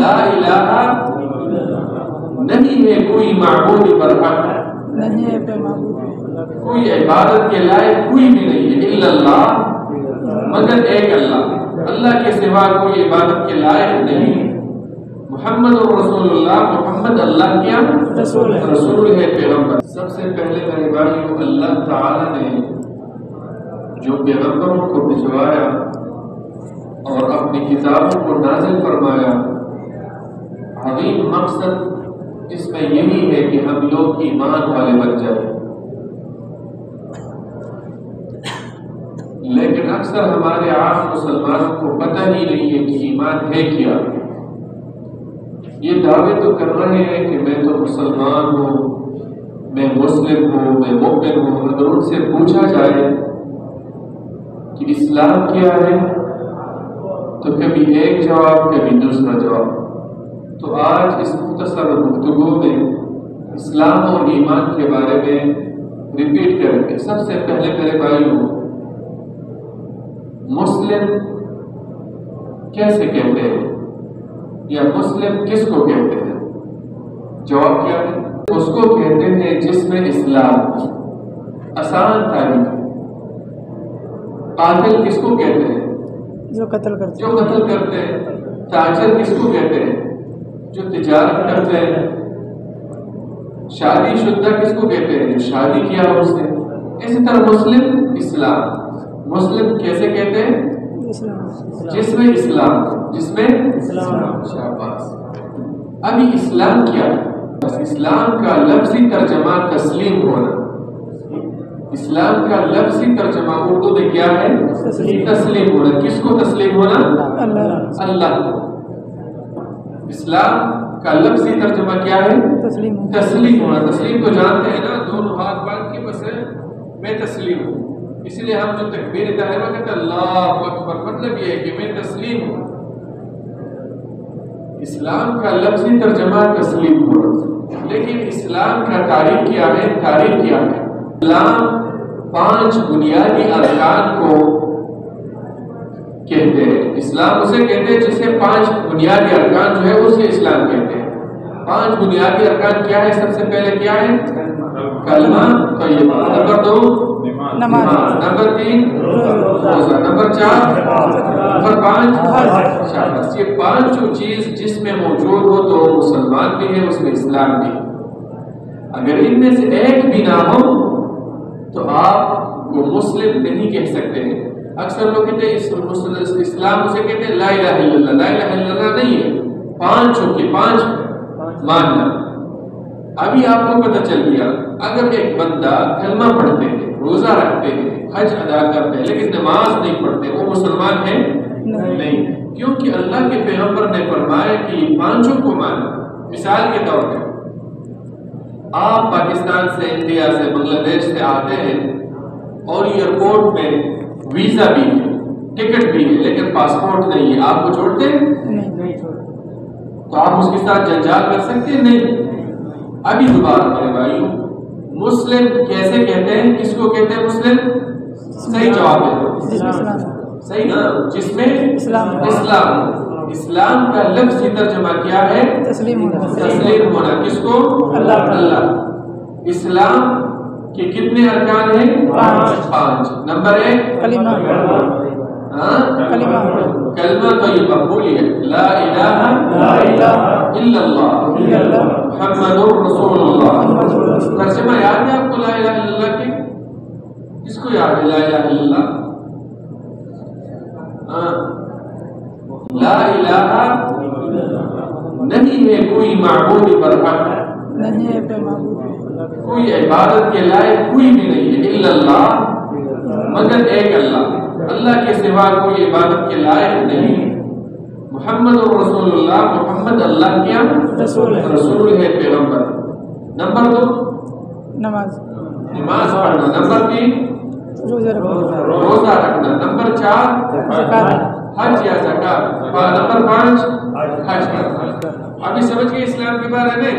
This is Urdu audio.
لا الہ نہیں ہے کوئی معبود برحق، نہیں ہے بے معبود، کوئی عبادت کے لائق کوئی بھی نہیں ہے، الا اللہ مگر ایک اللہ، اللہ کے سوا کوئی عبادت کے لائق نہیں، محمد رسول اللہ محمد اللہ کیا رسول ہے، پیغمبر۔ سب سے پہلے میرے بھائیو اللہ تعالی نے جو پیغمبروں کو بھجوایا اور اپنی کتابوں کو نازل فرمایا، عظیم مقصد اس میں یہی ہے کہ ہم لوگ ایمان والے بن جائیں، لیکن اکثر ہمارے عام مسلمانوں کو پتہ ہی نہیں ہے کہ ایمان ہے کیا۔ یہ دعوے تو کر رہے ہیں کہ میں تو مسلمان ہوں، میں مسلم ہوں، میں مومن ہوں، اگر ان سے پوچھا جائے کہ اسلام کیا ہے تو کبھی ایک جواب کبھی دوسرا جواب۔ تو آج اس مختصر گفتگو میں اسلام اور ایمان کے بارے میں ریپیٹ کریں گے۔ سب سے پہلے میرے بھائیوں، مسلم کیسے کہتے ہیں یا مسلم کس کو کہتے ہیں؟ جواب کیا ہے؟ اس کو کہتے ہیں جس میں اسلام، آسان تعریف۔ قاتل کس کو کہتے ہیں؟ جو قتل کرتے ہیں۔ تاجر کس کو کہتے ہیں؟ جو تجارت کرتے ہیں۔ شادی شدہ کس کو کہتے ہیں؟ جو شادی کیا اس نے۔ اسی طرح مسلم اسلام، مسلم کیسے کہتے ہیں؟ جس میں اسلام، شاباش۔ ابھی اسلام کیا ہے؟ اسلام کا لفظی ترجمہ تسلیم ہونا۔ اسلام کا لفظی ترجمہ اردو میں کیا ہے؟ تسلیم ہونا۔ کس کو تسلیم ہونا؟ اللہ کو۔ اسلام کا لفظی ترجمہ کیا ہے؟ تسلیم ہونا۔ تسلیم تو جانتے ہیں نا، دونوں ہاتھ باندھ کے بس میں تسلیم ہوں، اس لیے ہم جو تکبیر تحریمہ کہتے ہیں اللہ اکبر، مطلب یہ ہے کہ میں تسلیم ہوں۔ اسلام کا لفظی ترجمہ تسلیم ہونا، لیکن اسلام کا تعریف کیا ہے؟ اسلام 5 بنیادی ارکان کو کہتے ہیں۔ اسلام اسے کہتے ہیں جسے 5 بنیادی ارکان جو ہے اسے اسلام کہتے ہیں۔ 5 بنیادی ارکان کیا ہے؟ سب سے پہلے کیا ہے؟ کلمہ طیبہ، نمبر 2 نماز، نمبر 3 روزہ، نمبر 4 نمبر 5 شاباش۔ یہ 5 چیز جس میں موجود ہو تو مسلمان بھی ہے، اس میں اسلام بھی ہے۔ اگر ان میں سے ایک بھی نہ ہو تو آپ کو مسلم نہیں کہہ سکتے ہیں۔ اکثر لوگ کہتے ہیں اسلام اسے کہتے ہیں لا الہ الا اللہ۔ لا الہ الا اللہ نہیں ہے، 5 ماننا۔ ابھی آپ کو پتہ چل گیا، اگر ایک بندہ کلمہ پڑھتے ہیں، روزہ رکھتے ہیں، حج ادا کرتے ہیں، لیکن نماز نہیں پڑھتے، وہ مسلمان ہیں؟ نہیں، کیونکہ اللہ کے پیغمبر نے فرمایا کہ 5 کو مانا۔ مثال کے طور پر آپ پاکستان سے، انڈیا سے، بنگلہ دیش سے آتے ہیں اور ایئرپورٹ میں ویزا بھی ہے، ٹکٹ بھی ہے، لیکن پاسپورٹ نہیں ہے، آپ کو چھوڑتے ہیں؟ نہیں چھوڑتے۔ تو آپ اس کے ساتھ جنجال کر سکتے ہیں؟ نہیں۔ ابھی دوبارہ میرے بھائیوں، مسلم کیسے کہتے ہیں؟ کس کو کہتے ہیں مسلم؟ صحیح جواب ہے، صحیح نا، جس میں اسلام کا لفظی ترجمہ کیا ہے؟ تسلیم ہونا۔ کس کو؟ اللہ۔ اسلام کے کتنے ارکان ہیں؟ 5۔ نمبر 1 کلمہ طیبہ، بولیے لا الہ الا اللہ محمد رسول اللہ۔ ترجمہ یاد ہے آپ کو لا الہ الا اللہ کی؟ کس کو یاد ہے لا الہ الا اللہ؟ لا الہ نہیں ہے کوئی معبود برحق، نہیں ہے بے معبود، کوئی عبادت کے لائق کوئی بھی نہیں ہے، الا اللہ مگر ایک اللہ، اللہ کے سوا کوئی عبادت کے لائق نہیں، محمد رسول اللہ محمد اللہ کیا رسول ہے، پیغمبر۔ نمبر 2 نماز پڑھنا، نمبر 3 روزہ رکھنا، نمبر 4 حج یا زکات، نمبر 5 حج کرنا۔ ابھی سمجھ گئے اسلام کے بارے میں؟